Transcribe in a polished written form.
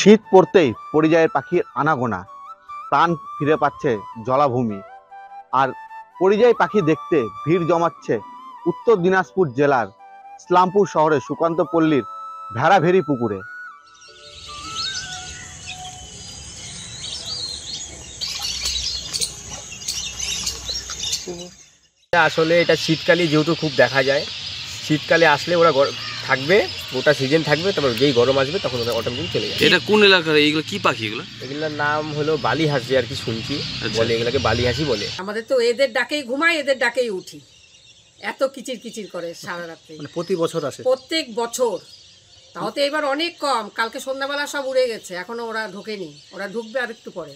শীত পড়তেই পরিযায়ী পাখির আনাগোনা, প্রাণ ফিরে পাচ্ছে জলাভূমি। আর পরিযায়ী পাখি দেখতে ভিড় জমাচ্ছে উত্তর দিনাজপুর জেলার ইসলামপুর শহরের সুকান্ত পল্লীর ভেড়াভেড়ি পুকুরে। আসলে এটা শীতকালে যেহেতু খুব দেখা যায়, শীতকালে আসলে ওরা থাকবে, গোটা সিজন থাকবে, তারপর যেই গরম আসবে তখন ওরা অটোমেটিক চলে যাবে। এটা কোন এলাকার? এইগুলো কি পাখি? এগুলোর নাম হলো বালি হাঁসি আর কি, শুনছি বলে এগুলোকে বালি হাঁসি বলে। আমাদের তো এদের ডাকেই ঘুমাই, এদের ডাকেই উঠি, এত কিচির কিচির করে সারা রাত্রে। প্রতি বছর আসে? প্রত্যেক বছর। তাও তো এবার অনেক কম, কালকে সন্ধ্যাবেলা সব উড়ে গেছে, এখনো ওরা ঢোকেনি, ওরা ঢুকবে আর একটু পরে।